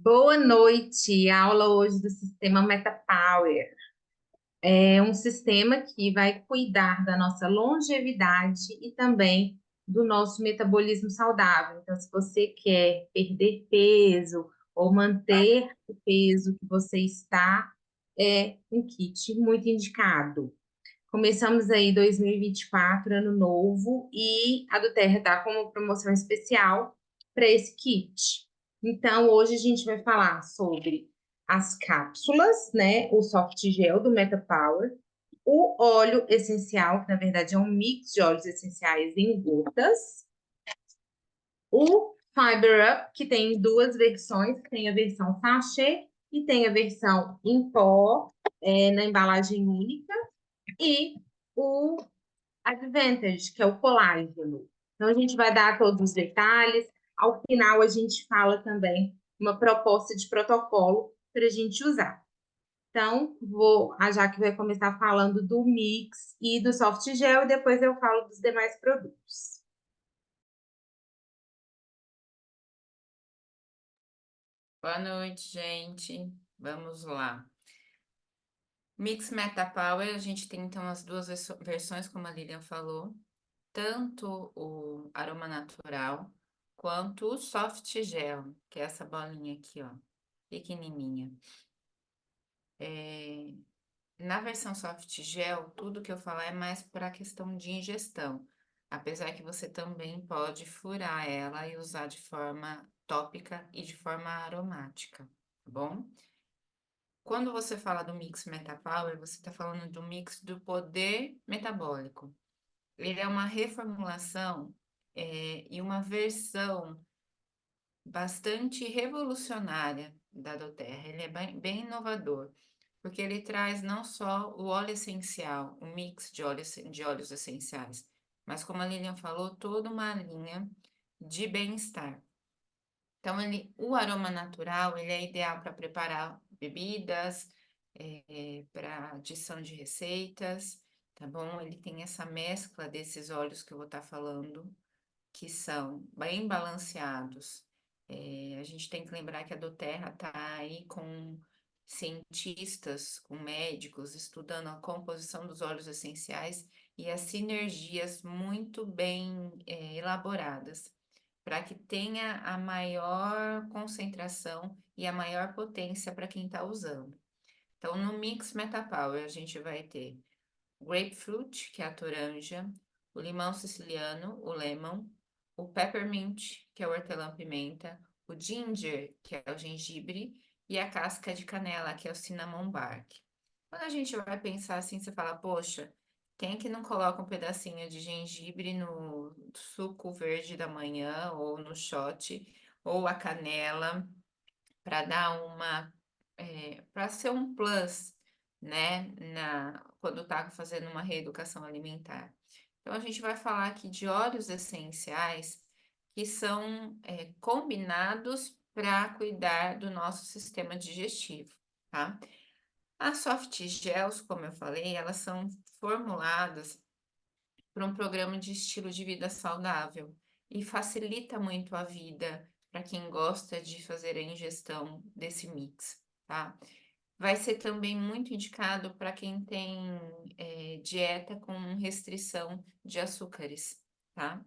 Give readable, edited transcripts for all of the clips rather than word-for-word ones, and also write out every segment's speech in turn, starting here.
Boa noite. A aula hoje do sistema MetaPower. É um sistema que vai cuidar da nossa longevidade e também do nosso metabolismo saudável. Então, se você quer perder peso ou manter o peso que você está, é um kit muito indicado. Começamos aí 2024, ano novo, e a do Terra está com uma promoção especial para esse kit. Então, hoje a gente vai falar sobre as cápsulas, né? O soft gel do MetaPower, o óleo essencial, que na verdade é um mix de óleos essenciais em gotas, o Fiber Up, que tem duas versões, tem a versão sachê e tem a versão em pó, na embalagem única, e o Advantage, que é o colágeno. Então, a gente vai dar todos os detalhes. Ao final, a gente fala também uma proposta de protocolo para a gente usar. Então, a Jaque vai começar falando do mix e do soft gel, e depois eu falo dos demais produtos. Boa noite, gente. Vamos lá. Mix Meta Power, a gente tem então as duas versões, como a Lilian falou, tanto o aroma natural quanto o soft gel, que é essa bolinha aqui, ó, pequenininha. Na versão soft gel, tudo que eu falar é mais para a questão de ingestão, apesar que você também pode furar ela e usar de forma tópica e de forma aromática, tá bom? Quando você fala do mix MetaPower, você está falando do mix do poder metabólico. Ele é uma reformulação e uma versão bastante revolucionária da doTERRA. Ele é bem inovador, porque ele traz não só o óleo essencial, o mix de óleos essenciais, mas como a Lilian falou, toda uma linha de bem-estar. Então, o aroma natural, ele é ideal para preparar bebidas, para adição de receitas, tá bom? Ele tem essa mescla desses óleos que eu vou estar falando, que são bem balanceados. A gente tem que lembrar que a doTERRA está aí com cientistas, com médicos, estudando a composição dos óleos essenciais e as sinergias muito bem, elaboradas para que tenha a maior concentração e a maior potência para quem está usando. Então, no Mix MetaPower, a gente vai ter o grapefruit, que é a toranja, o limão siciliano, o lemon, o peppermint, que é o hortelã-pimenta, o ginger, que é o gengibre, e a casca de canela, que é o cinnamon bark. Quando a gente vai pensar assim, você fala, poxa, quem que não coloca um pedacinho de gengibre no suco verde da manhã, ou no shot, ou a canela, para dar para ser um plus, né, quando tá fazendo uma reeducação alimentar. Então, a gente vai falar aqui de óleos essenciais que são combinados para cuidar do nosso sistema digestivo, tá? As soft gels, como eu falei, elas são formuladas para um programa de estilo de vida saudável e facilita muito a vida para quem gosta de fazer a ingestão desse mix, tá? Vai ser também muito indicado para quem tem dieta com restrição de açúcares, tá?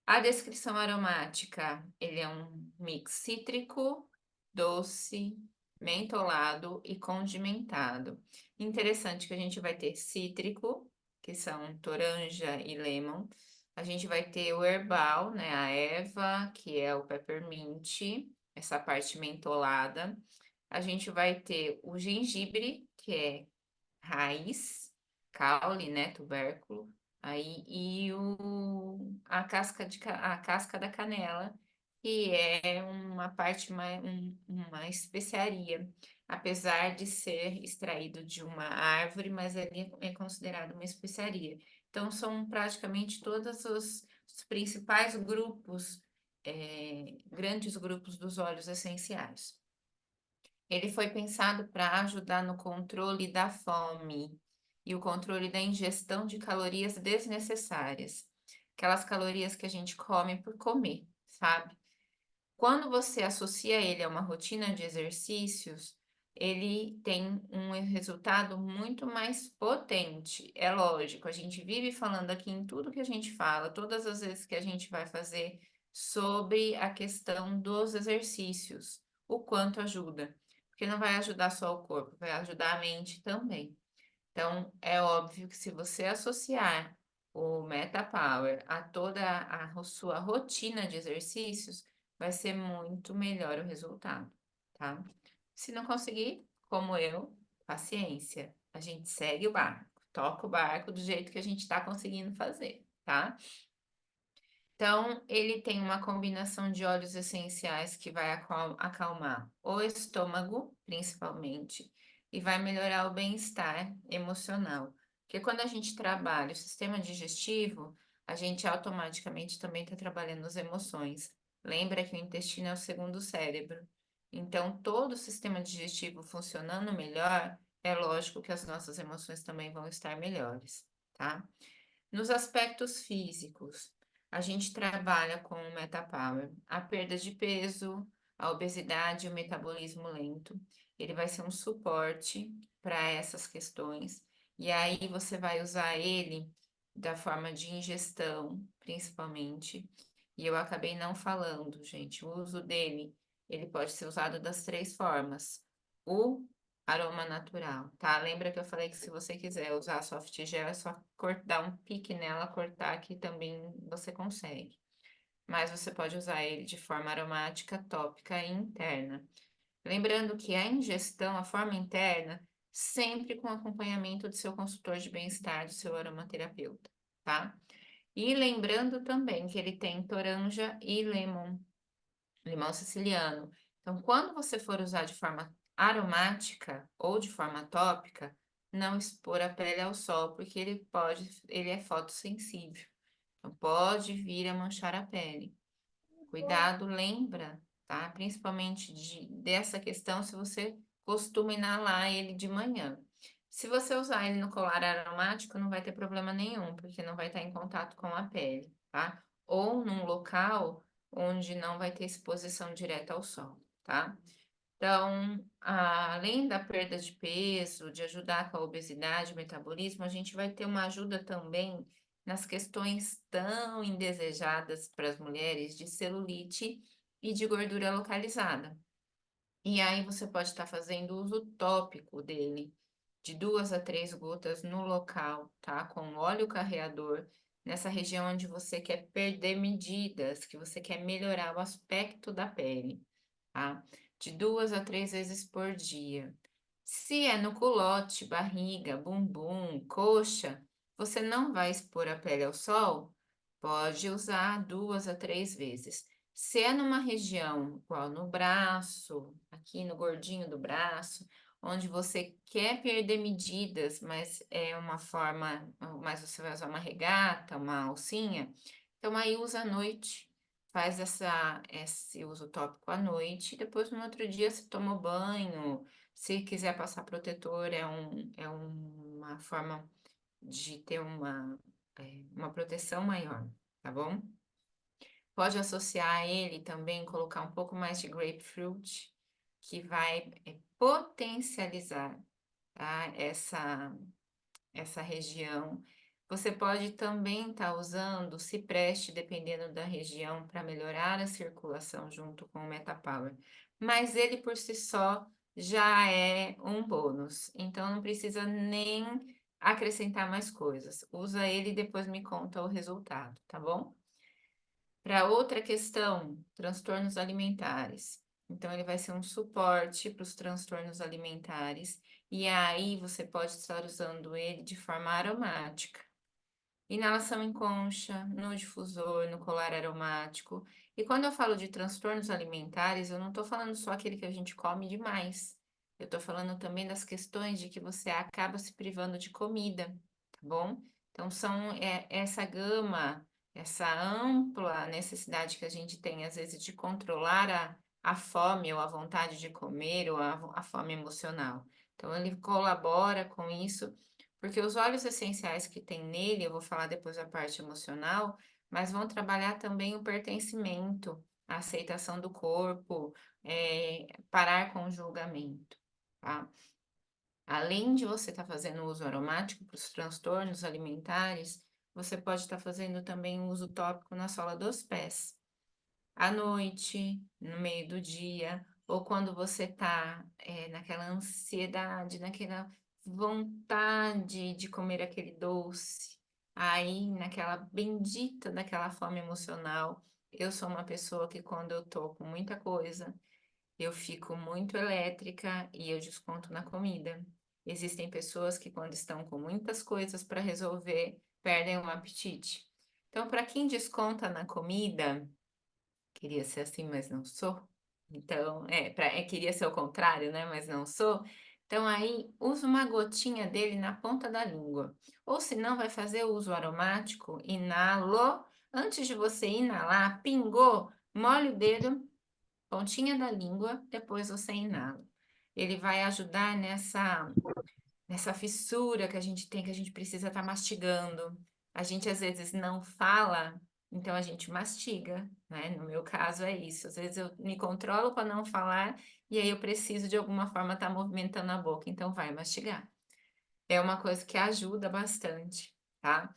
A descrição aromática, ele é um mix cítrico, doce, mentolado e condimentado. Interessante que a gente vai ter cítrico, que são toranja e lemon. A gente vai ter o herbal, né, a erva, que é o peppermint, essa parte mentolada. A gente vai ter o gengibre, que é raiz, caule, né, tubérculo, aí e a casca da canela, que é uma parte uma especiaria, apesar de ser extraído de uma árvore, mas ele é considerado uma especiaria. Então são praticamente todos os principais grupos, grandes grupos dos óleos essenciais. Ele foi pensado para ajudar no controle da fome e o controle da ingestão de calorias desnecessárias. Aquelas calorias que a gente come por comer, sabe? Quando você associa ele a uma rotina de exercícios, ele tem um resultado muito mais potente. É lógico, a gente vive falando aqui em tudo que a gente fala, todas as vezes que a gente vai fazer sobre a questão dos exercícios, o quanto ajuda. Porque não vai ajudar só o corpo, vai ajudar a mente também. Então, é óbvio que se você associar o Meta Power a toda a sua rotina de exercícios, vai ser muito melhor o resultado, tá? Se não conseguir, como eu, paciência. A gente segue o barco, toca o barco do jeito que a gente está conseguindo fazer, tá? Então, ele tem uma combinação de óleos essenciais que vai acalmar o estômago, principalmente, e vai melhorar o bem-estar emocional. Porque quando a gente trabalha o sistema digestivo, a gente automaticamente também está trabalhando as emoções. Lembra que o intestino é o segundo cérebro. Então, todo o sistema digestivo funcionando melhor, é lógico que as nossas emoções também vão estar melhores, tá? Nos aspectos físicos, a gente trabalha com o MetaPower, a perda de peso, a obesidade e o metabolismo lento. Ele vai ser um suporte para essas questões. E aí você vai usar ele da forma de ingestão, principalmente. E eu acabei não falando, gente. O uso dele, ele pode ser usado das três formas. O aroma natural, tá? Lembra que eu falei que se você quiser usar soft gel, é só dar um pique nela, cortar que também você consegue. Mas você pode usar ele de forma aromática, tópica e interna. Lembrando que a ingestão, a forma interna, sempre com acompanhamento do seu consultor de bem-estar, do seu aromaterapeuta, tá? E lembrando também que ele tem toranja e limão siciliano. Então, quando você for usar de forma aromática ou de forma tópica, não expor a pele ao sol, porque ele é fotossensível. Então, pode vir a manchar a pele. Cuidado, lembra, tá? Principalmente dessa questão se você costuma inalar ele de manhã. Se você usar ele no colar aromático, não vai ter problema nenhum, porque não vai estar em contato com a pele, tá? Ou num local onde não vai ter exposição direta ao sol, tá? Então, além da perda de peso, de ajudar com a obesidade, o metabolismo, a gente vai ter uma ajuda também nas questões tão indesejadas para as mulheres de celulite e de gordura localizada. E aí você pode estar fazendo uso tópico dele, de 2 a 3 gotas no local, tá? Com óleo carreador, nessa região onde você quer perder medidas, que você quer melhorar o aspecto da pele, tá? De 2 a 3 vezes por dia. Se é no culote, barriga, bumbum, coxa, você não vai expor a pele ao sol, pode usar 2 a 3 vezes. Se é numa região, igual no braço, aqui no gordinho do braço, onde você quer perder medidas, mas é uma forma, mas você vai usar uma regata, uma alcinha, então aí usa à noite, faz esse uso tópico à noite, e depois no outro dia você toma o banho, se quiser passar protetor, é uma forma de ter uma proteção maior, tá bom? Pode associar a ele também, colocar um pouco mais de grapefruit, que vai potencializar, tá? Essa região. Você pode também estar usando o cipreste, dependendo da região, para melhorar a circulação junto com o Metapower. Mas ele por si só já é um bônus, então não precisa nem acrescentar mais coisas. Usa ele e depois me conta o resultado, tá bom? Para outra questão, transtornos alimentares. Então, ele vai ser um suporte para os transtornos alimentares, e aí você pode estar usando ele de forma aromática. Inalação em concha, no difusor, no colar aromático. E quando eu falo de transtornos alimentares, eu não estou falando só aquele que a gente come demais. Eu estou falando também das questões de que você acaba se privando de comida, tá bom? Então, são essa gama, essa ampla necessidade que a gente tem, às vezes, de controlar a fome ou a vontade de comer ou a fome emocional. Então, ele colabora com isso porque os óleos essenciais que tem nele, eu vou falar depois a parte emocional, mas vão trabalhar também o pertencimento, a aceitação do corpo, parar com o julgamento, tá? Além de você estar fazendo uso aromático para os transtornos alimentares, você pode estar fazendo também uso tópico na sola dos pés. À noite, no meio do dia, ou quando você está naquela ansiedade, naquela vontade de comer aquele doce, aí naquela bendita daquela fome emocional. Eu sou uma pessoa que quando eu tô com muita coisa, eu fico muito elétrica e eu desconto na comida. Existem pessoas que, quando estão com muitas coisas para resolver, perdem o apetite. Então, para quem desconta na comida, queria ser assim, mas não sou. Então, queria ser o contrário, né? Mas não sou. Então, aí, usa uma gotinha dele na ponta da língua. Ou se não, vai fazer uso aromático, inalo. Antes de você inalar, pingou, molhe o dedo, pontinha da língua, depois você inala. Ele vai ajudar nessa fissura que a gente tem, que a gente precisa estar mastigando. A gente às vezes não fala, então a gente mastiga, né? No meu caso é isso. Às vezes eu me controlo para não falar e aí eu preciso de alguma forma estar movimentando a boca, então vai mastigar. É uma coisa que ajuda bastante, tá?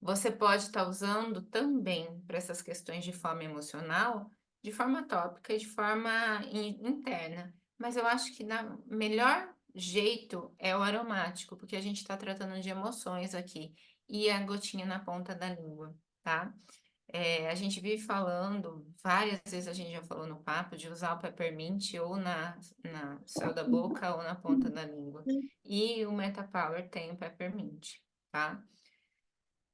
Você pode estar usando também para essas questões de fome emocional, de forma tópica e de forma interna. Mas eu acho que o melhor jeito é o aromático, porque a gente está tratando de emoções aqui. E a gotinha na ponta da língua, tá? A gente vive falando, várias vezes a gente já falou no papo, de usar o peppermint ou na céu da boca ou na ponta da língua. E o Metapower tem o peppermint, tá?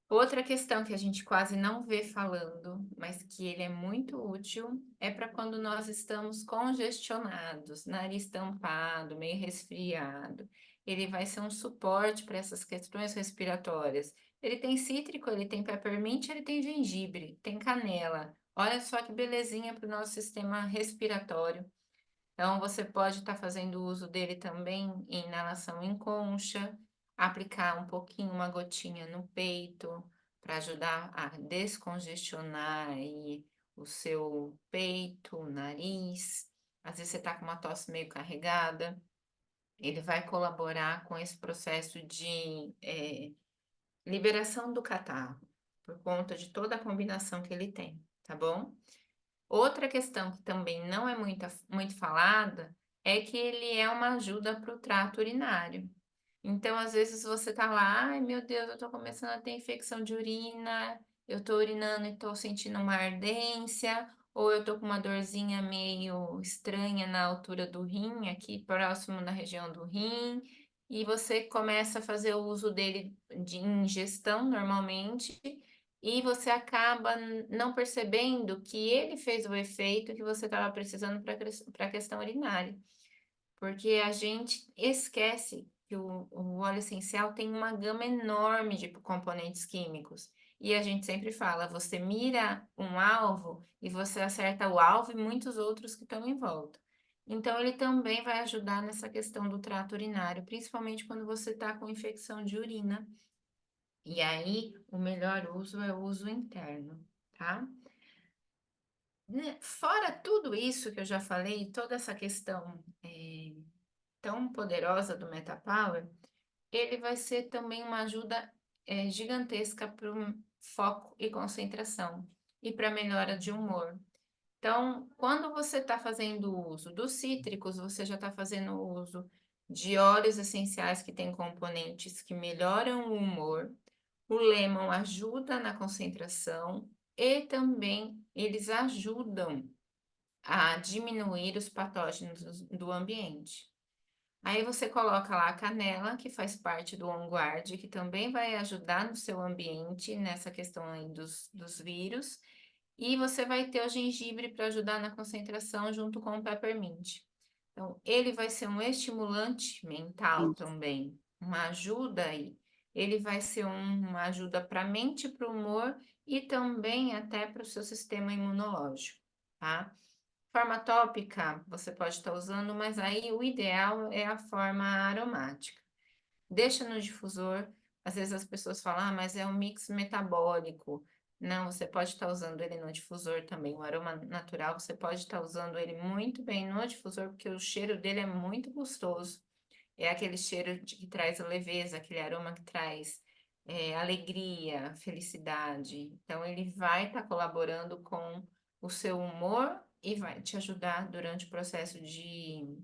Outra questão que a gente quase não vê falando, mas que ele é muito útil, é para quando nós estamos congestionados, nariz tampado, meio resfriado. Ele vai ser um suporte para essas questões respiratórias. Ele tem cítrico, ele tem peppermint, ele tem gengibre, tem canela. Olha só que belezinha para o nosso sistema respiratório. Então, você pode estar fazendo uso dele também em inalação em concha, aplicar um pouquinho, uma gotinha no peito, para ajudar a descongestionar aí o seu peito, o nariz. Às vezes você está com uma tosse meio carregada, ele vai colaborar com esse processo de liberação do catarro, por conta de toda a combinação que ele tem, tá bom? Outra questão que também não é muito falada é que ele é uma ajuda para o trato urinário. Então, às vezes você tá lá, ai meu Deus, eu tô começando a ter infecção de urina, eu tô urinando e tô sentindo uma ardência, ou eu tô com uma dorzinha meio estranha na altura do rim, aqui próximo na região do rim, e você começa a fazer o uso dele de ingestão normalmente, e você acaba não percebendo que ele fez o efeito que você estava precisando para a questão urinária. Porque a gente esquece que o óleo essencial tem uma gama enorme de componentes químicos. E a gente sempre fala, você mira um alvo e você acerta o alvo e muitos outros que estão em volta. Então, ele também vai ajudar nessa questão do trato urinário, principalmente quando você está com infecção de urina. E aí, o melhor uso é o uso interno, tá? Fora tudo isso que eu já falei, toda essa questão tão poderosa do MetaPower, ele vai ser também uma ajuda gigantesca para o foco e concentração e para melhora de humor. Então, quando você está fazendo uso dos cítricos, você já está fazendo uso de óleos essenciais que têm componentes que melhoram o humor. O lemon ajuda na concentração e também eles ajudam a diminuir os patógenos do ambiente. Aí você coloca lá a canela, que faz parte do On Guard, que também vai ajudar no seu ambiente, nessa questão aí dos vírus. E você vai ter o gengibre para ajudar na concentração junto com o peppermint. Então, ele vai ser um estimulante mental também, uma ajuda aí. Ele vai ser uma ajuda para a mente, para o humor e também até para o seu sistema imunológico, tá? Forma tópica, você pode estar usando, mas aí o ideal é a forma aromática. Deixa no difusor. Às vezes as pessoas falam, mas é um mix metabólico. Não, você pode estar usando ele no difusor também. O aroma natural, você pode estar usando ele muito bem no difusor, porque o cheiro dele é muito gostoso. É aquele cheiro que traz leveza, aquele aroma que traz alegria, felicidade. Então, ele vai estar colaborando com o seu humor e vai te ajudar durante o processo de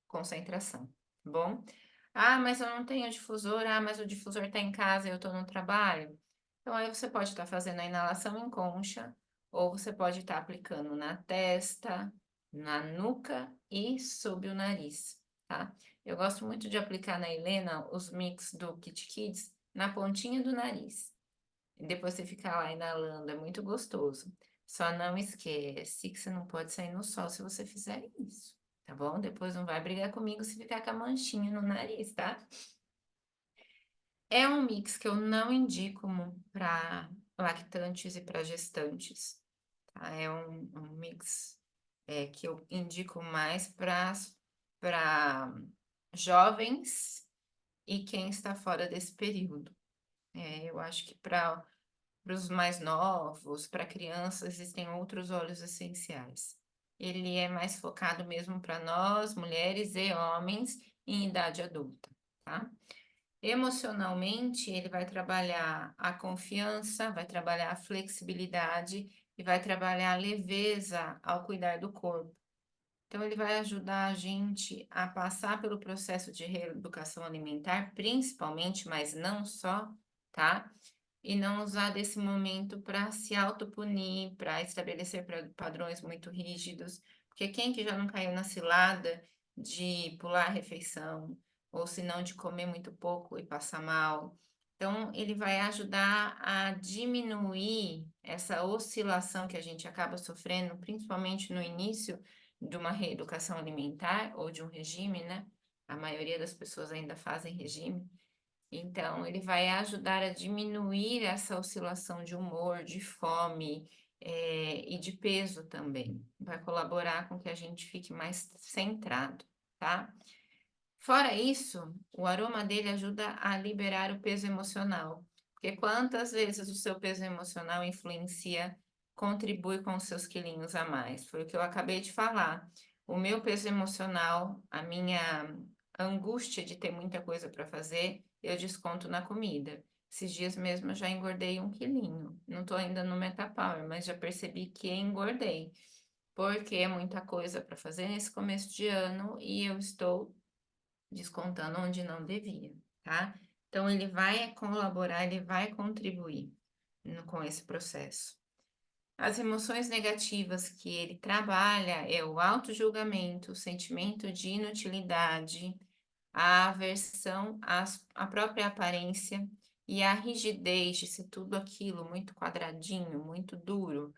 concentração, tá bom? Ah, mas eu não tenho difusor. Ah, mas o difusor está em casa e eu estou no trabalho. Então, aí você pode estar fazendo a inalação em concha, ou você pode estar aplicando na testa, na nuca e sob o nariz, tá? Eu gosto muito de aplicar na Helena os mix do Kit Kids na pontinha do nariz. E depois você fica lá inalando, é muito gostoso. Só não esquece que você não pode sair no sol se você fizer isso, tá bom? Depois não vai brigar comigo se ficar com a manchinha no nariz, tá? É um mix que eu não indico para lactantes e para gestantes, tá? É um mix que eu indico mais para jovens e quem está fora desse período. Eu acho que para os mais novos, para crianças, existem outros óleos essenciais. Ele é mais focado mesmo para nós, mulheres e homens em idade adulta, tá? Emocionalmente, ele vai trabalhar a confiança, vai trabalhar a flexibilidade e vai trabalhar a leveza ao cuidar do corpo. Então, ele vai ajudar a gente a passar pelo processo de reeducação alimentar, principalmente, mas não só, tá? E não usar desse momento para se autopunir, para estabelecer padrões muito rígidos, porque quem que já não caiu na cilada de pular a refeição, ou se não de comer muito pouco e passar mal. Então, ele vai ajudar a diminuir essa oscilação que a gente acaba sofrendo, principalmente no início de uma reeducação alimentar ou de um regime, né? A maioria das pessoas ainda fazem regime. Então, ele vai ajudar a diminuir essa oscilação de humor, de fome, e de peso também. Vai colaborar com que a gente fique mais centrado, tá? Fora isso, o aroma dele ajuda a liberar o peso emocional. Porque quantas vezes o seu peso emocional influencia, contribui com os seus quilinhos a mais? Foi o que eu acabei de falar. O meu peso emocional, a minha angústia de ter muita coisa para fazer, eu desconto na comida. Esses dias mesmo eu já engordei 1 quilinho. Não estou ainda no Metapower, mas já percebi que engordei. Porque é muita coisa para fazer nesse começo de ano e eu estou descontando onde não devia, tá? Então, ele vai colaborar, ele vai contribuir com esse processo. As emoções negativas que ele trabalha é o autojulgamento, o sentimento de inutilidade, a aversão à própria aparência e a rigidez de ser tudo aquilo muito quadradinho, muito duro,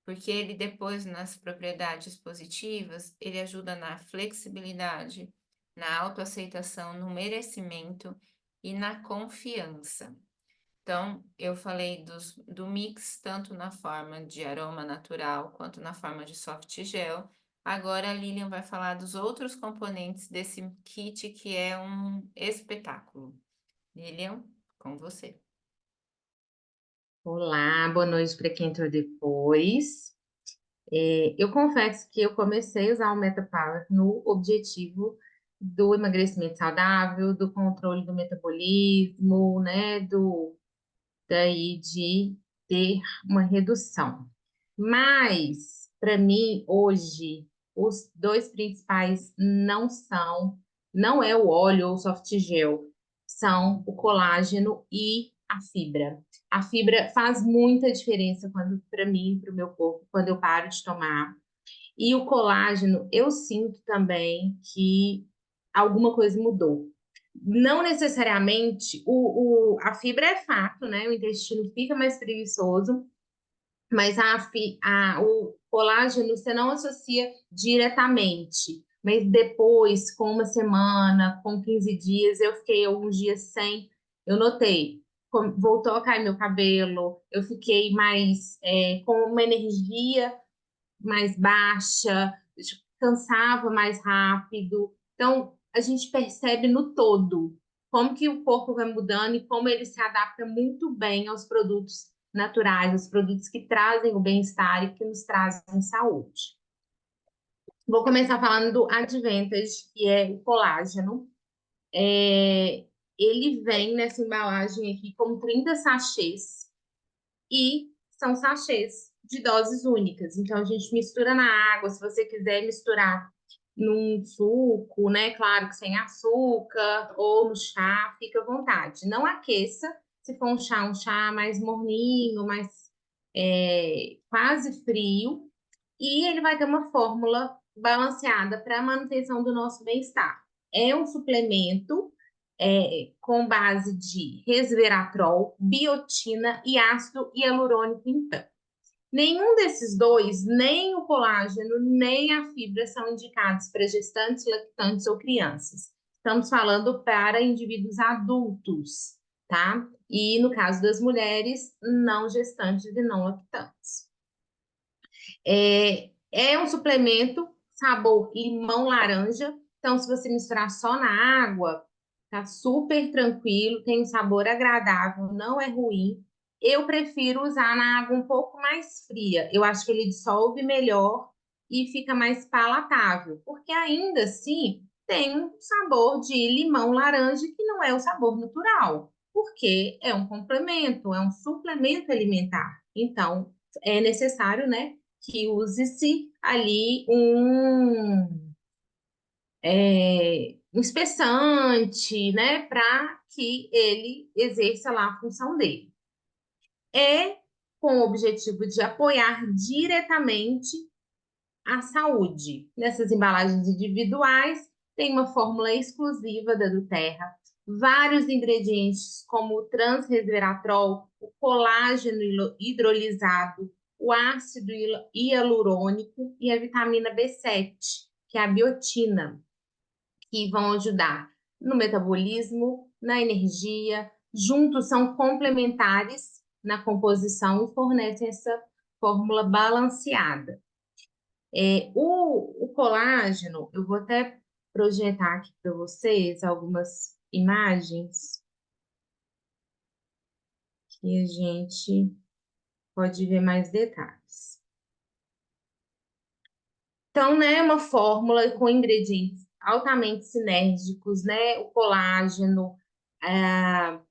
porque ele depois, nas propriedades positivas, ele ajuda na flexibilidade, na autoaceitação, no merecimento e na confiança. Então, eu falei do mix, tanto na forma de aroma natural, quanto na forma de soft gel. Agora a Lilian vai falar dos outros componentes desse kit, que é um espetáculo. Lilian, com você. Olá, boa noite para quem entrou depois. Eu confesso que eu comecei a usar o MetaPower no objetivo do emagrecimento saudável, do controle do metabolismo, né, daí de ter uma redução. Mas, para mim, hoje, os dois principais não é o óleo ou o soft gel, são o colágeno e a fibra. A fibra faz muita diferença para mim, para o meu corpo, quando eu paro de tomar. E o colágeno, eu sinto também que alguma coisa mudou. Não necessariamente, a fibra é fato, né? O intestino fica mais preguiçoso, mas o colágeno você não associa diretamente. Mas depois, com uma semana, com 15 dias, eu fiquei alguns dias sem, eu notei, voltou a cair meu cabelo, eu fiquei mais com uma energia mais baixa, cansava mais rápido. Então, a gente percebe no todo como que o corpo vai mudando e como ele se adapta muito bem aos produtos naturais, os produtos que trazem o bem-estar e que nos trazem saúde. Vou começar falando do Advantage, que é o colágeno. Ele vem nessa embalagem aqui com 30 sachês e são sachês de doses únicas. Então, a gente mistura na água, se você quiser misturar num suco, né? Claro que sem açúcar, ou no chá, fica à vontade. Não aqueça, se for um chá mais morninho, mais quase frio, e ele vai ter uma fórmula balanceada para a manutenção do nosso bem-estar. É um suplemento com base de resveratrol, biotina e ácido hialurônico, então. Nenhum desses dois, nem o colágeno, nem a fibra, são indicados para gestantes, lactantes ou crianças. Estamos falando para indivíduos adultos, tá? E no caso das mulheres, não gestantes e não lactantes. É um suplemento sabor limão-laranja. Então, se você misturar só na água, tá super tranquilo, tem um sabor agradável, não é ruim. Eu prefiro usar na água um pouco mais fria. Eu acho que ele dissolve melhor e fica mais palatável, porque ainda assim tem um sabor de limão-laranja que não é o sabor natural, porque é um complemento, é um suplemento alimentar. Então, é necessário, né, que use-se ali um espessante, né, para que ele exerça lá a função dele. É com o objetivo de apoiar diretamente a saúde. Nessas embalagens individuais, tem uma fórmula exclusiva da Duterra, vários ingredientes como o transresveratrol, o colágeno hidrolisado, o ácido hialurônico e a vitamina B7, que é a biotina, que vão ajudar no metabolismo, na energia. Juntos são complementares na composição e fornecem essa fórmula balanceada. O colágeno, eu vou até projetar aqui para vocês algumas imagens que a gente pode ver mais detalhes. Então, né, uma fórmula com ingredientes altamente sinérgicos, né? O colágeno, ah,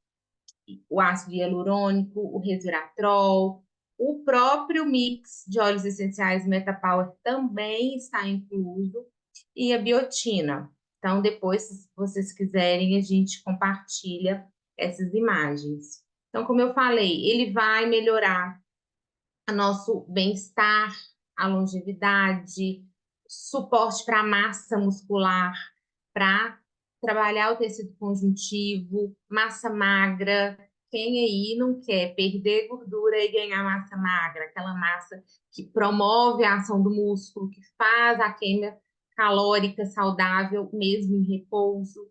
o ácido hialurônico, o resveratrol, o próprio mix de óleos essenciais Metapower também está incluso, e a biotina. Então, depois, se vocês quiserem, a gente compartilha essas imagens. Então, como eu falei, ele vai melhorar o nosso bem-estar, a longevidade, suporte para a massa muscular, para trabalhar o tecido conjuntivo, massa magra. Quem aí não quer perder gordura e ganhar massa magra? Aquela massa que promove a ação do músculo, que faz a queima calórica saudável, mesmo em repouso.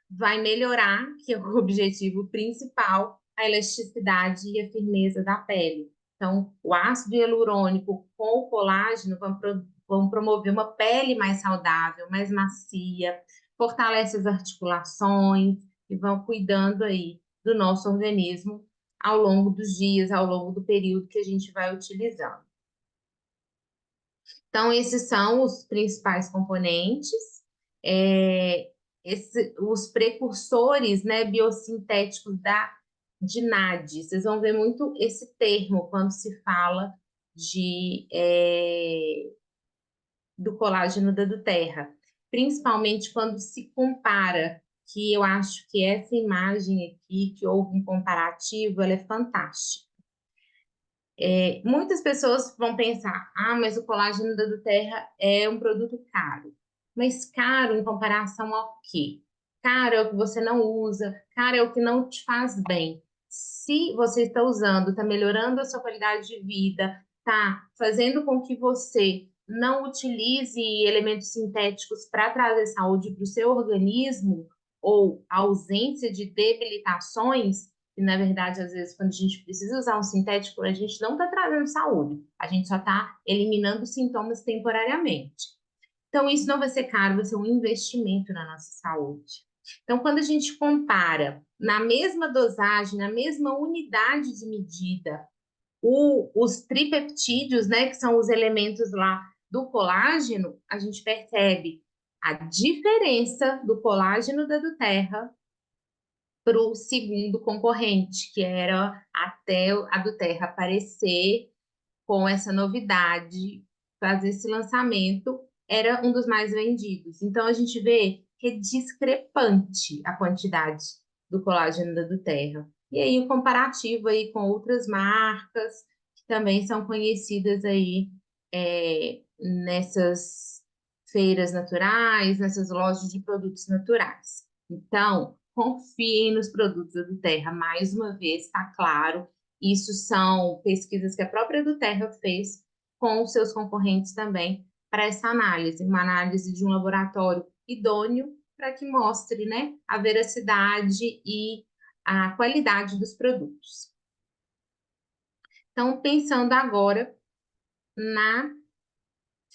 Vai melhorar, que é o objetivo principal, a elasticidade e a firmeza da pele. Então, o ácido hialurônico com o colágeno vão promover uma pele mais saudável, mais macia, fortalece as articulações e vão cuidando aí do nosso organismo ao longo dos dias, ao longo do período que a gente vai utilizando. Então, esses são os principais componentes. Os precursores, né, biosintéticos de NAD. Vocês vão ver muito esse termo quando se fala do colágeno da Duterra, principalmente quando se compara, que eu acho que essa imagem aqui, que houve um comparativo, ela é fantástica. Muitas pessoas vão pensar, mas o colágeno da Duterra é um produto caro. Mas caro em comparação ao quê? Caro é o que você não usa, caro é o que não te faz bem. Se você está usando, está melhorando a sua qualidade de vida, está fazendo com que você não utilize elementos sintéticos para trazer saúde para o seu organismo, ou ausência de debilitações, e, na verdade, às vezes, quando a gente precisa usar um sintético, a gente não está trazendo saúde, a gente só está eliminando sintomas temporariamente. Então, isso não vai ser caro, vai ser um investimento na nossa saúde. Então, quando a gente compara na mesma dosagem, na mesma unidade de medida, Os tripeptídeos, né, que são os elementos lá do colágeno, a gente percebe a diferença do colágeno da Duterra para o segundo concorrente, que era até a Duterra aparecer com essa novidade, fazer esse lançamento, era um dos mais vendidos. Então a gente vê que é discrepante a quantidade do colágeno da Duterra. E aí o comparativo aí com outras marcas que também são conhecidas aí nessas feiras naturais, nessas lojas de produtos naturais. Então, confiem nos produtos da Duterra. Mais uma vez, está claro, isso são pesquisas que a própria Duterra fez com os seus concorrentes também para essa análise, uma análise de um laboratório idôneo para que mostre, né, a veracidade e a qualidade dos produtos. Então, pensando agora na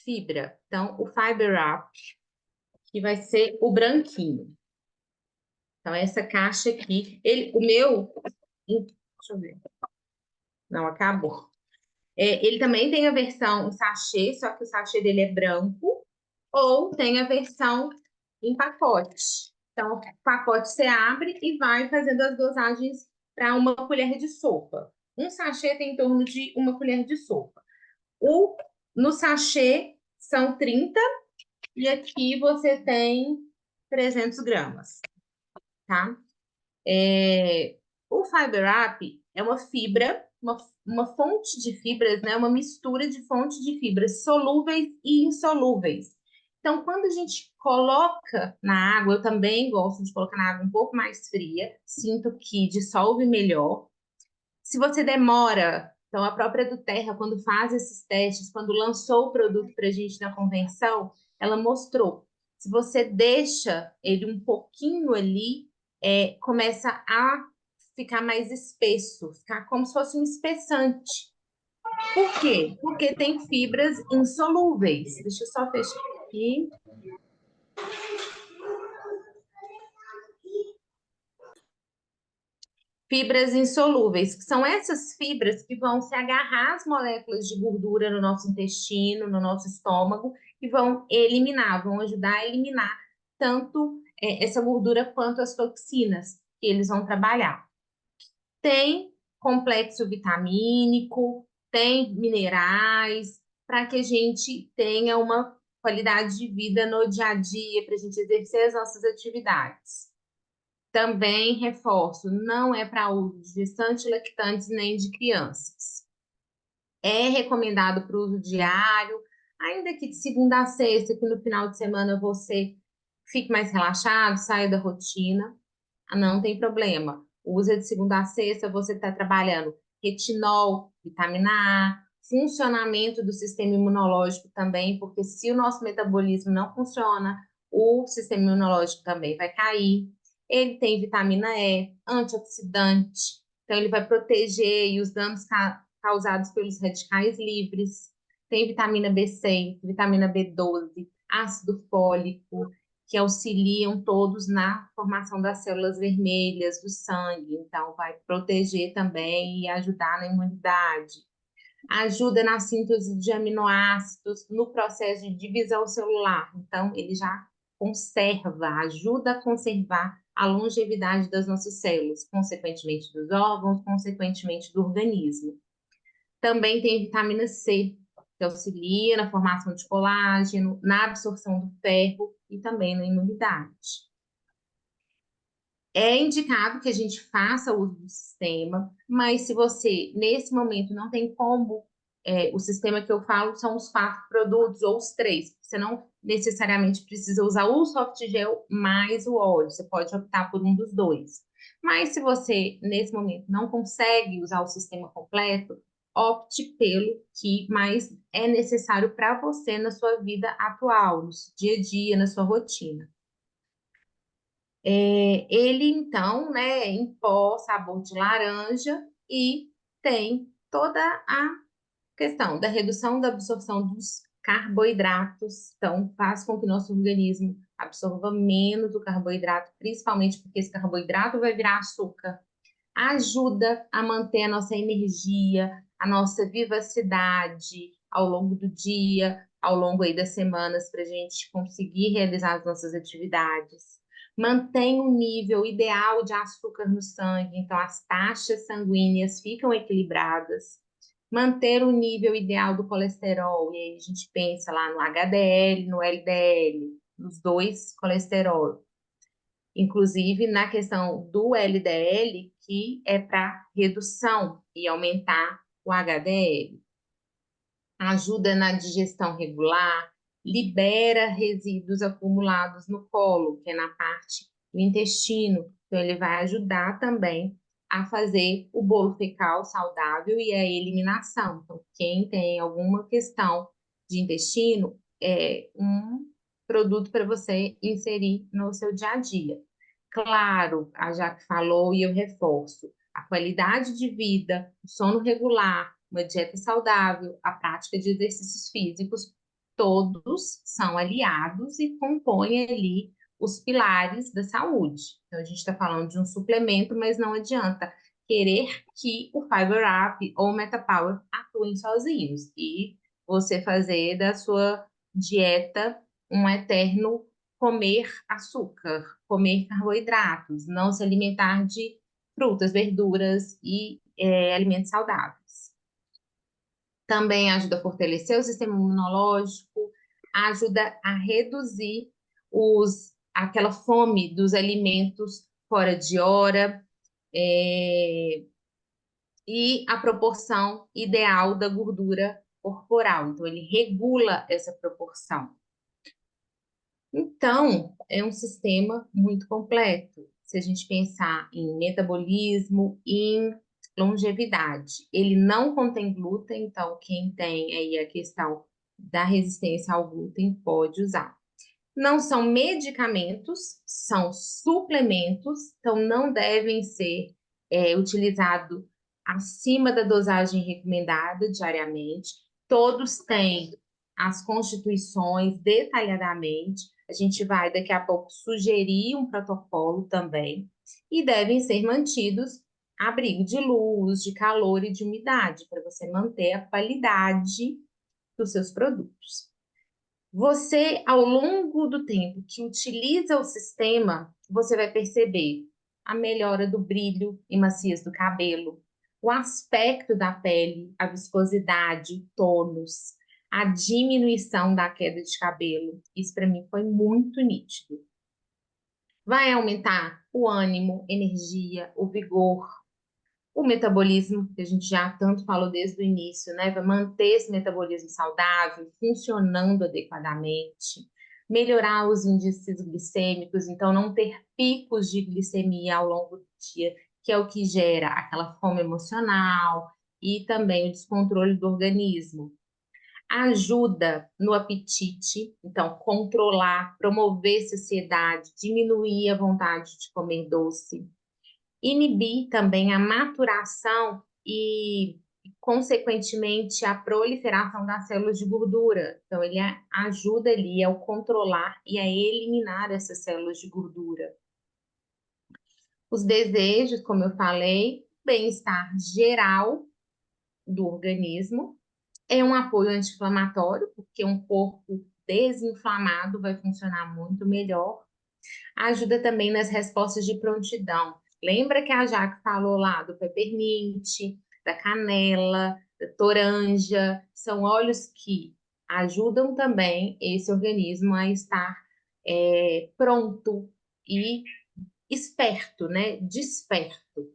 fibra. Então, o Fiber Wrap, que vai ser o branquinho. Então, essa caixa aqui, o meu, deixa eu ver. Não, acabou. Ele também tem a versão em sachê, só que o sachê dele é branco, ou tem a versão em pacote. Então, o pacote você abre e vai fazendo as dosagens para uma colher de sopa. Um sachê tem em torno de uma colher de sopa. No sachê são 30 e aqui você tem 300 gramas, tá? O Fiber Wrap é uma fibra, uma fonte de fibras, né? Uma mistura de fonte de fibras solúveis e insolúveis. Então, quando a gente coloca na água, eu também gosto de colocar na água um pouco mais fria, sinto que dissolve melhor. Se você demora, então a própria do Terra, quando faz esses testes, quando lançou o produto para a gente na convenção, ela mostrou. Se você deixa ele um pouquinho ali, começa a ficar mais espesso, ficar como se fosse um espessante. Por quê? Porque tem fibras insolúveis. Deixa eu só fechar aqui. Fibras insolúveis, que são essas fibras que vão se agarrar às moléculas de gordura no nosso intestino, no nosso estômago, e vão eliminar, vão ajudar a eliminar tanto essa gordura quanto as toxinas que eles vão trabalhar. Tem complexo vitamínico, tem minerais, para que a gente tenha uma qualidade de vida no dia a dia, para a gente exercer as nossas atividades. Também reforço, não é para uso de gestantes, lactantes nem de crianças. É recomendado para uso diário, ainda que de segunda a sexta, que no final de semana você fique mais relaxado, saia da rotina, não tem problema. Usa de segunda a sexta, você está trabalhando retinol, vitamina A, funcionamento do sistema imunológico também, porque se o nosso metabolismo não funciona, o sistema imunológico também vai cair. Ele tem vitamina E, antioxidante, então ele vai proteger os danos causados pelos radicais livres. Tem vitamina B6, vitamina B12, ácido fólico, que auxiliam todos na formação das células vermelhas do sangue. Então, vai proteger também e ajudar na imunidade. Ajuda na síntese de aminoácidos no processo de divisão celular. Então, ele já conserva, ajuda a conservar a longevidade das nossas células, consequentemente dos órgãos, consequentemente do organismo. Também tem vitamina C, que auxilia na formação de colágeno, na absorção do ferro e também na imunidade. É indicado que a gente faça uso do sistema, mas se você, nesse momento, não tem como, o sistema que eu falo são os 4 produtos ou os 3. Você não necessariamente precisa usar o soft gel mais o óleo, você pode optar por um dos dois. Mas se você, nesse momento, não consegue usar o sistema completo, opte pelo que mais é necessário para você na sua vida atual, no seu dia a dia, na sua rotina. Ele, então, né, em pó, sabor de laranja e tem toda a questão da redução da absorção dos carboidratos. Então, faz com que nosso organismo absorva menos o carboidrato, principalmente porque esse carboidrato vai virar açúcar. Ajuda a manter a nossa energia, a nossa vivacidade ao longo do dia, ao longo aí das semanas, para a gente conseguir realizar as nossas atividades. Mantém um nível ideal de açúcar no sangue, então as taxas sanguíneas ficam equilibradas. Manter o nível ideal do colesterol, e aí a gente pensa lá no HDL, no LDL, nos dois colesterol. Inclusive na questão do LDL, que é para redução e aumentar o HDL. Ajuda na digestão regular, libera resíduos acumulados no colo, que é na parte do intestino. Então, ele vai ajudar também a fazer o bolo fecal saudável e a eliminação. Então, quem tem alguma questão de intestino, é um produto para você inserir no seu dia a dia. Claro, a Jaque falou e eu reforço, a qualidade de vida, o sono regular, uma dieta saudável, a prática de exercícios físicos, todos são aliados e compõem ali os pilares da saúde. Então, a gente está falando de um suplemento, mas não adianta querer que o Fiber Up ou o MetaPower atuem sozinhos e você fazer da sua dieta um eterno comer açúcar, comer carboidratos, não se alimentar de frutas, verduras e alimentos saudáveis. Também ajuda a fortalecer o sistema imunológico, ajuda a reduzir aquela fome dos alimentos fora de hora, e a proporção ideal da gordura corporal. Então, ele regula essa proporção. Então, é um sistema muito completo. Se a gente pensar em metabolismo e em longevidade, ele não contém glúten, então quem tem aí a questão da resistência ao glúten pode usar. Não são medicamentos, são suplementos, então não devem ser utilizados acima da dosagem recomendada diariamente. Todos têm as constituições detalhadamente. A gente vai daqui a pouco sugerir um protocolo também. E devem ser mantidos a abrigo de luz, de calor e de umidade, para você manter a qualidade dos seus produtos. Você, ao longo do tempo que utiliza o sistema, você vai perceber a melhora do brilho e maciez do cabelo, o aspecto da pele, a viscosidade, o tônus, a diminuição da queda de cabelo. Isso para mim foi muito nítido. Vai aumentar o ânimo, energia, o vigor, o metabolismo, que a gente já tanto falou desde o início, né? Vai manter esse metabolismo saudável, funcionando adequadamente, melhorar os índices glicêmicos, então não ter picos de glicemia ao longo do dia, que é o que gera aquela fome emocional e também o descontrole do organismo. Ajuda no apetite, então controlar, promover saciedade, diminuir a vontade de comer doce, inibir também a maturação e, consequentemente, a proliferação das células de gordura. Então, ele ajuda ali ao controlar e a eliminar essas células de gordura. Os desejos, como eu falei, bem-estar geral do organismo, é um apoio anti-inflamatório, porque um corpo desinflamado vai funcionar muito melhor. Ajuda também nas respostas de prontidão. Lembra que a Jaque falou lá do peppermint, da canela, da toranja? São óleos que ajudam também esse organismo a estar pronto e esperto, né? Desperto.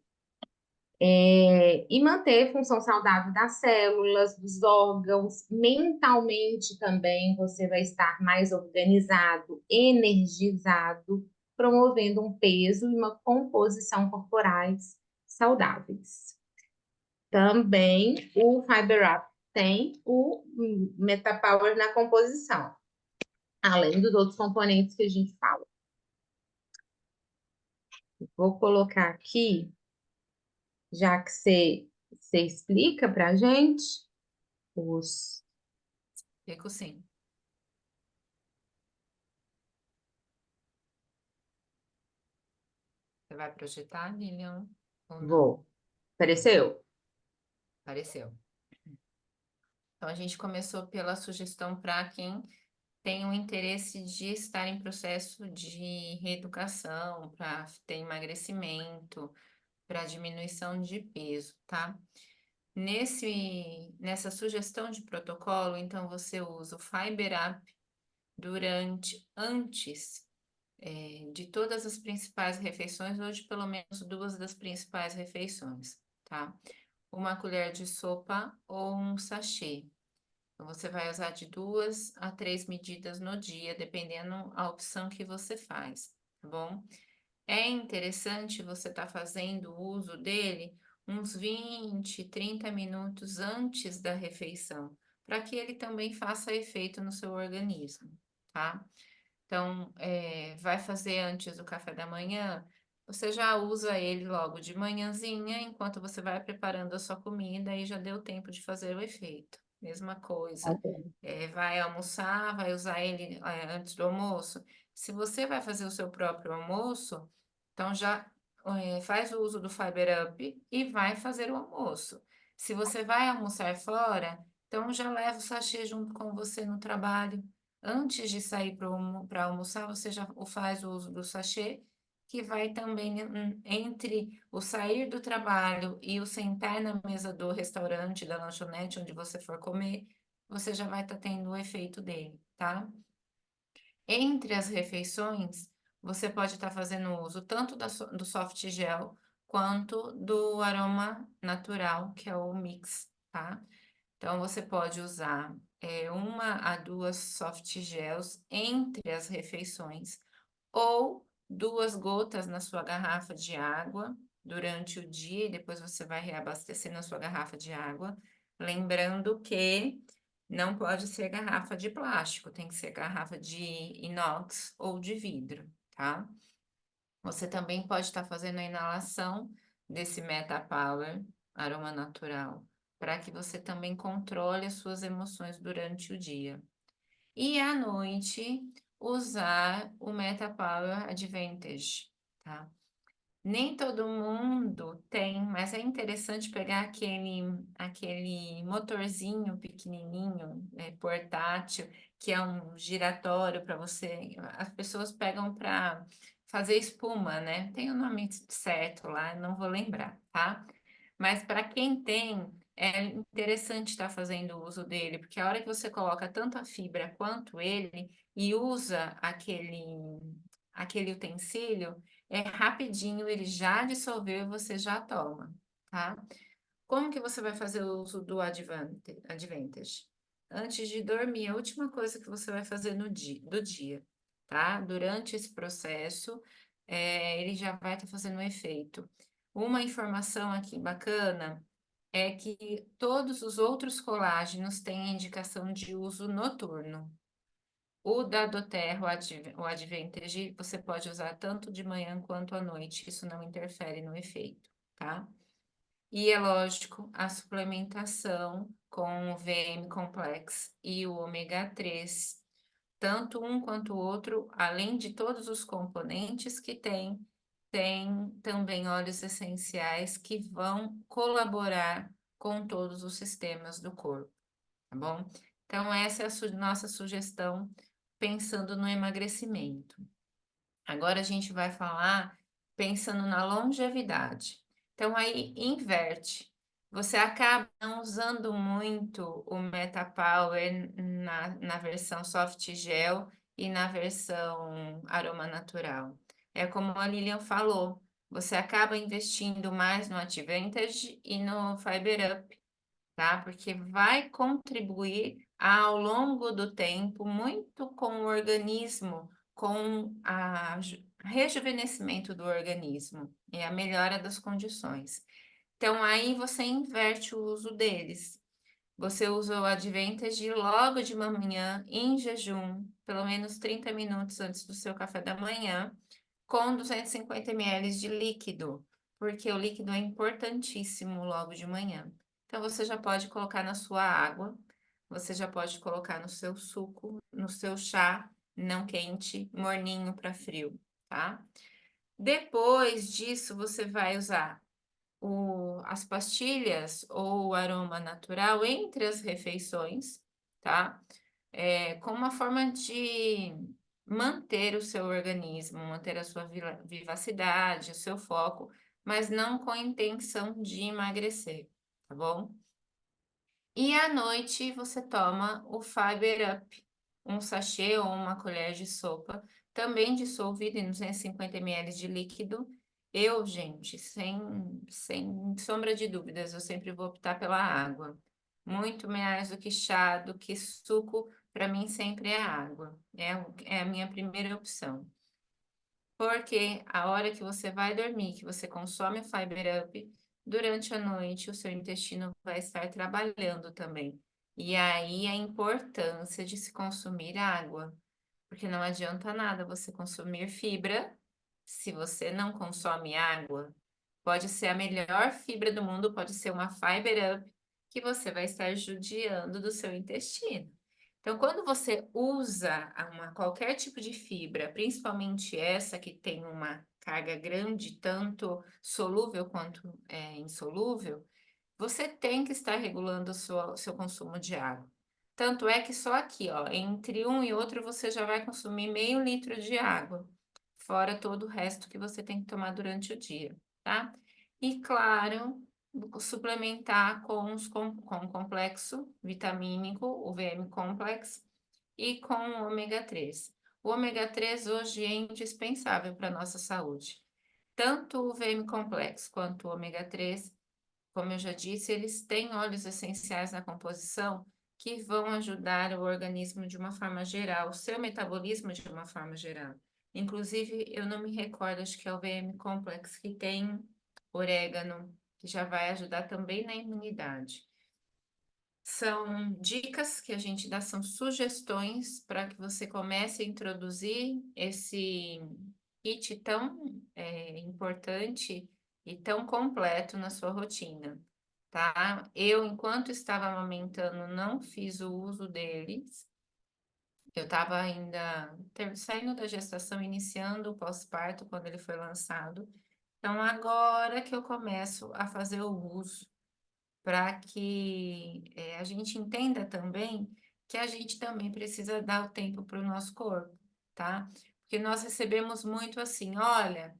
E manter a função saudável das células, dos órgãos, mentalmente também você vai estar mais organizado, energizado, promovendo um peso e uma composição corporais saudáveis. Também o Fiber Up tem o MetaPower na composição, além dos outros componentes que a gente fala. Vou colocar aqui, já que você explica para a gente os. Fico sim. Você vai projetar, Lilian? Ou não? Vou. Apareceu? Apareceu. Então, a gente começou pela sugestão para quem tem o interesse de estar em processo de reeducação, para ter emagrecimento, para diminuição de peso, tá? Nessa sugestão de protocolo, então você usa o Fiber Up antes de todas as principais refeições, ou de pelo menos duas das principais refeições, tá? Uma colher de sopa ou um sachê. Então, você vai usar de 2 a 3 medidas no dia, dependendo a opção que você faz, tá bom? É interessante você estar fazendo uso dele uns 20, 30 minutos antes da refeição, para que ele também faça efeito no seu organismo, tá? Então, vai fazer antes do café da manhã, você já usa ele logo de manhãzinha, enquanto você vai preparando a sua comida e já deu tempo de fazer o efeito. Mesma Tá coisa, bom. vai almoçar, vai usar ele antes do almoço. Se você vai fazer o seu próprio almoço, então já faz o uso do Fiber Up e vai fazer o almoço. Se você vai almoçar fora, então já leva o sachê junto com você no trabalho. Antes de sair para almoçar, você já faz o uso do sachê, que vai também entre o sair do trabalho e o sentar na mesa do restaurante, da lanchonete, onde você for comer, você já vai estar tendo o efeito dele, tá? Entre as refeições, você pode estar fazendo uso tanto do soft gel quanto do aroma natural, que é o mix, tá? Então, você pode usar 1 a 2 soft gels entre as refeições, ou 2 gotas na sua garrafa de água durante o dia, e depois você vai reabastecer na sua garrafa de água. Lembrando que não pode ser garrafa de plástico, tem que ser garrafa de inox ou de vidro, tá? Você também pode estar fazendo a inalação desse Meta Power aroma natural, para que você também controle as suas emoções durante o dia. E à noite, usar o Meta Power Advantage, tá? Nem todo mundo tem, mas é interessante pegar aquele motorzinho pequenininho, portátil, que é um giratório para você. As pessoas pegam para fazer espuma, né? Tem o nome certo lá, não vou lembrar, tá? Mas para quem tem, é interessante estar fazendo uso dele, porque a hora que você coloca tanto a fibra quanto ele e usa aquele utensílio, rapidinho, ele já dissolveu e você já toma, tá? Como que você vai fazer o uso do Advantage? Antes de dormir, a última coisa que você vai fazer do dia, tá? Durante esse processo, ele já vai estar fazendo um efeito. Uma informação aqui bacana é que todos os outros colágenos têm indicação de uso noturno. O da doTERRA, o Advantage, você pode usar tanto de manhã quanto à noite, isso não interfere no efeito, tá? E é lógico, a suplementação com o VM Complex e o ômega 3, tanto um quanto o outro, além de todos os componentes que tem também óleos essenciais que vão colaborar com todos os sistemas do corpo, tá bom? Então, essa é a nossa sugestão pensando no emagrecimento. Agora a gente vai falar pensando na longevidade. Então, aí inverte. Você acaba não usando muito o Meta Power na versão soft gel e na versão aroma natural. É como a Lilian falou, você acaba investindo mais no Advantage e no Fiber Up, tá? Porque vai contribuir ao longo do tempo muito com o organismo, com o rejuvenescimento do organismo e a melhora das condições. Então, aí você inverte o uso deles. Você usa o Advantage logo de manhã, em jejum, pelo menos 30 minutos antes do seu café da manhã, com 250 ml de líquido, porque o líquido é importantíssimo logo de manhã. Então, você já pode colocar na sua água, você já pode colocar no seu suco, no seu chá, não quente, morninho para frio, tá? Depois disso, você vai usar as pastilhas ou o aroma natural entre as refeições, tá? Como uma forma de manter o seu organismo, manter a sua vivacidade, o seu foco, mas não com a intenção de emagrecer, tá bom? E à noite você toma o Fiber Up, um sachê ou uma colher de sopa, também dissolvido em 250 ml de líquido. Eu, gente, sem sombra de dúvidas, eu sempre vou optar pela água. Muito mais do que chá, do que suco, para mim sempre é água. É a minha primeira opção. Porque a hora que você vai dormir, que você consome o Fiber Up, durante a noite o seu intestino vai estar trabalhando também. E aí a importância de se consumir água, porque não adianta nada você consumir fibra se você não consome água. Pode ser a melhor fibra do mundo, pode ser uma Fiber Up, que você vai estar judiando do seu intestino. Então, quando você usa qualquer tipo de fibra, principalmente essa que tem uma carga grande, tanto solúvel quanto insolúvel, você tem que estar regulando o seu consumo de água. Tanto é que só aqui, ó, entre um e outro, você já vai consumir meio litro de água, fora todo o resto que você tem que tomar durante o dia, tá? E claro, suplementar com o complexo vitamínico, o VM Complex, e com o ômega 3. O ômega 3 hoje é indispensável para a nossa saúde. Tanto o VM Complex quanto o ômega 3, como eu já disse, eles têm óleos essenciais na composição que vão ajudar o organismo de uma forma geral, o seu metabolismo de uma forma geral. Inclusive, eu não me recordo, acho que é o VM Complex que tem orégano, que já vai ajudar também na imunidade. São dicas que a gente dá, são sugestões para que você comece a introduzir esse kit tão importante e tão completo na sua rotina, tá? Eu, enquanto estava amamentando, não fiz o uso deles. Eu estava ainda saindo da gestação, iniciando o pós-parto quando ele foi lançado. Então, agora que eu começo a fazer o uso, para que a gente entenda também que a gente também precisa dar o tempo para o nosso corpo, tá? Porque nós recebemos muito assim, olha,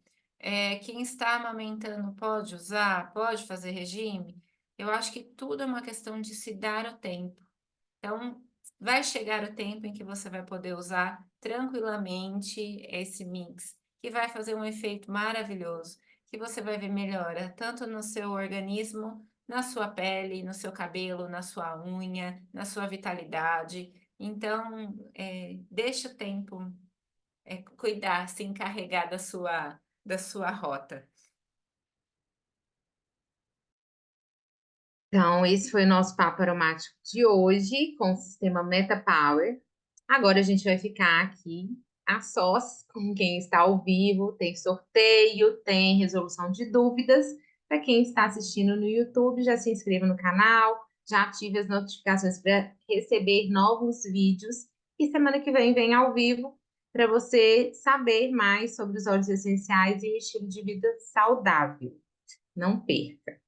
quem está amamentando pode usar, pode fazer regime. Eu acho que tudo é uma questão de se dar o tempo. Então, vai chegar o tempo em que você vai poder usar tranquilamente esse mix, que vai fazer um efeito maravilhoso, que você vai ver melhora tanto no seu organismo, na sua pele, no seu cabelo, na sua unha, na sua vitalidade. Então, deixa o tempo cuidar, se encarregar da sua rota. Então, esse foi o nosso papo aromático de hoje com o sistema Meta Power. Agora a gente vai ficar aqui a sós com quem está ao vivo. Tem sorteio, tem resolução de dúvidas. Para quem está assistindo no YouTube, já se inscreva no canal, já ative as notificações para receber novos vídeos. E semana que vem ao vivo para você saber mais sobre os óleos essenciais e o estilo de vida saudável. Não perca!